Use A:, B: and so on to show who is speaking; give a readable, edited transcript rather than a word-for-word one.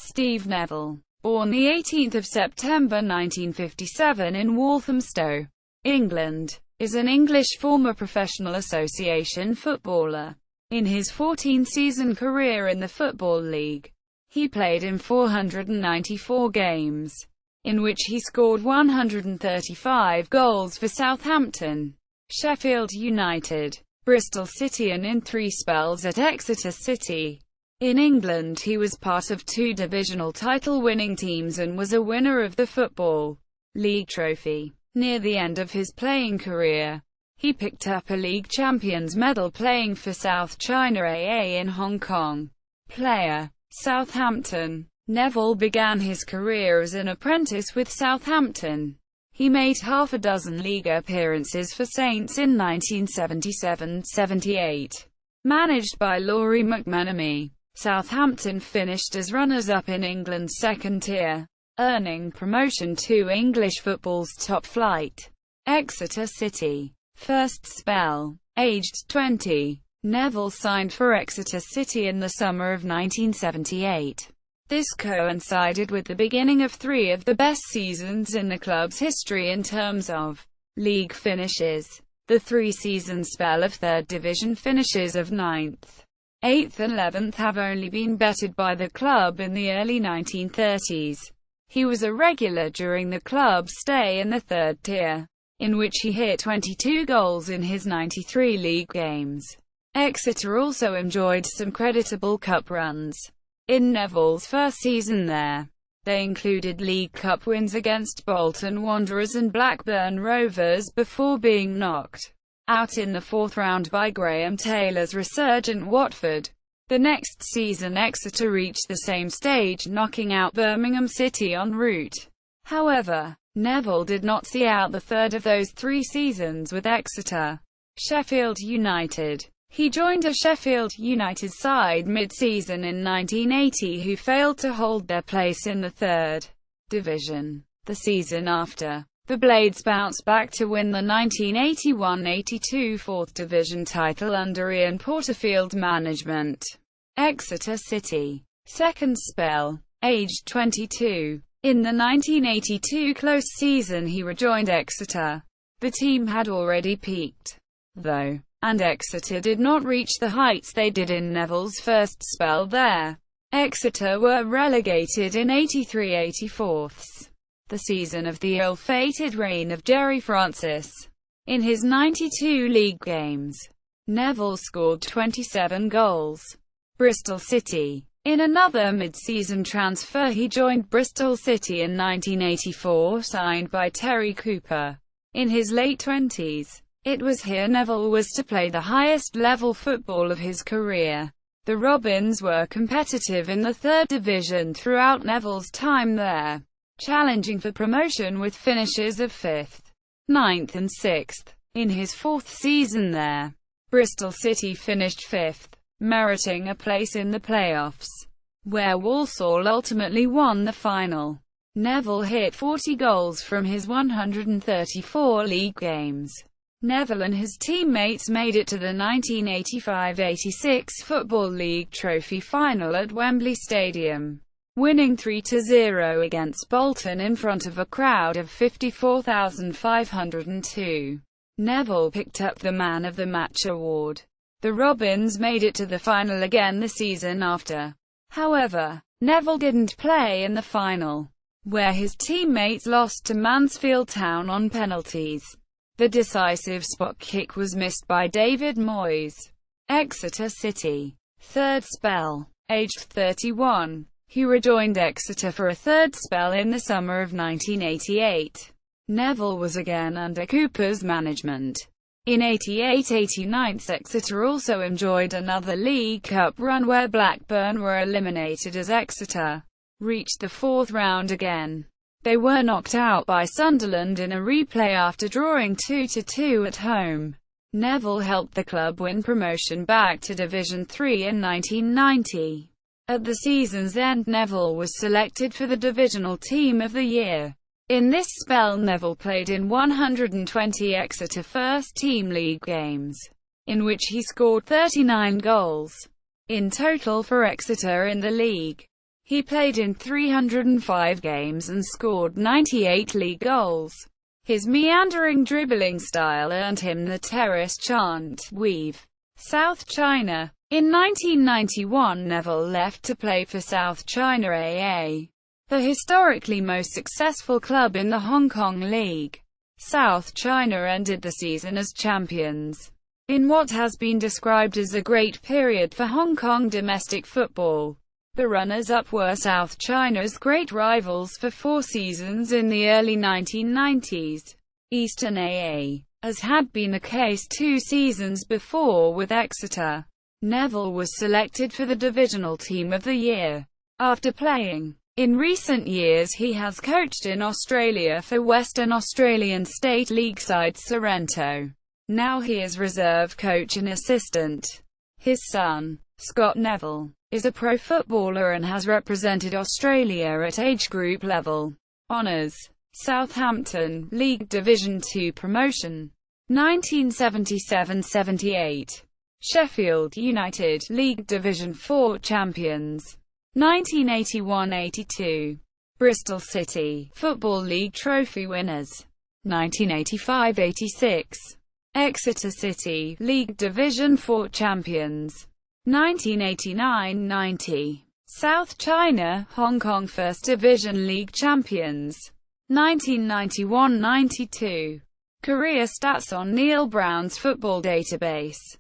A: Steve Neville, born the 18th of September 1957 in Walthamstow, England, is an English former professional association footballer. In his 14-season career in the Football League, he played in 494 games, in which he scored 135 goals for Southampton, Sheffield United, Bristol City and in 3 spells at Exeter City. In England he was part of 2 divisional title-winning teams and was a winner of the Football League trophy. Near the end of his playing career, he picked up a League Champions medal playing for South China AA in Hong Kong. Player, Southampton. Neville began his career as an apprentice with Southampton. He made half a dozen league appearances for Saints in 1977-78. Managed by Laurie McMenemy, Southampton finished as runners-up in England's second tier, earning promotion to English football's top flight. Exeter City. First spell. Aged 20, Neville signed for Exeter City in the summer of 1978. This coincided with the beginning of 3 of the best seasons in the club's history in terms of league finishes. The 3-season spell of 3rd Division finishes of 9th, 8th and 11th have only been bettered by the club in the early 1930s. He was a regular during the club's stay in the 3rd tier, in which he hit 22 goals in his 93 league games. Exeter also enjoyed some creditable cup runs in Neville's first season there. They included League Cup wins against Bolton Wanderers and Blackburn Rovers before being knocked out in the 4th round by Graham Taylor's resurgent Watford. The next season Exeter reached the same stage, knocking out Birmingham City en route. However, Neville did not see out the third of those 3 seasons with Exeter. Sheffield United. He joined a Sheffield United side mid-season in 1980 who failed to hold their place in the 3rd Division. The season after, the Blades bounced back to win the 1981-82 4th Division title under Ian Porterfield's management. Exeter City. Second spell. Aged 22. In the 1982 close season he rejoined Exeter. The team had already peaked, though, and Exeter did not reach the heights they did in Neville's first spell there. Exeter were relegated in 83-84, the season of the ill-fated reign of Jerry Francis. In his 92 league games, Neville scored 27 goals. Bristol City. In another mid-season transfer he joined Bristol City in 1984, signed by Terry Cooper. In his late 20s, it was here Neville was to play the highest level football of his career. The Robins were competitive in the 3rd Division throughout Neville's time there, challenging for promotion with finishes of 5th, 9th and 6th. In his 4th season there, Bristol City finished 5th, meriting a place in the playoffs, where Walsall ultimately won the final. Neville hit 40 goals from his 134 league games. Neville and his teammates made it to the 1985-86 Football League Trophy final at Wembley Stadium, winning 3-0 against Bolton in front of a crowd of 54,502. Neville picked up the Man of the Match award. The Robins made it to the final again the season after. However, Neville didn't play in the final, where his teammates lost to Mansfield Town on penalties. The decisive spot kick was missed by David Moyes. Exeter City. Third spell. Aged 31, he rejoined Exeter for a 3rd spell in the summer of 1988. Neville was again under Cooper's management. In 88-89 Exeter also enjoyed another League Cup run where Blackburn were eliminated as Exeter reached the 4th round again. They were knocked out by Sunderland in a replay after drawing 2-2 at home. Neville helped the club win promotion back to Division 3 in 1990. At the season's end Neville was selected for the Divisional Team of the Year. In this spell Neville played in 120 Exeter first-team league games, in which he scored 39 goals in total for Exeter in the league. He played in 305 games and scored 98 league goals. His meandering dribbling style earned him the terrace chant, "We've South China." In 1991, Neville left to play for South China AA, the historically most successful club in the Hong Kong League. South China ended the season as champions, in what has been described as a great period for Hong Kong domestic football. The runners-up were South China's great rivals for 4 seasons in the early 1990s, Eastern AA, as had been the case 2 seasons before with Exeter. Neville was selected for the divisional team of the year. After playing in recent years, he has coached in Australia for Western Australian State League side Sorrento. Now he is reserve coach and assistant. His son, Scott Neville, is a pro footballer and has represented Australia at age group level. Honours: Southampton, League Division 2 promotion, 1977-78. Sheffield United, League Division 4 champions, 1981-82. Bristol City, Football League trophy winners, 1985-86. Exeter City, League Division 4 champions, 1989-90. South China, Hong Kong First Division League champions, 1991-92. Career stats on Neil Brown's football database.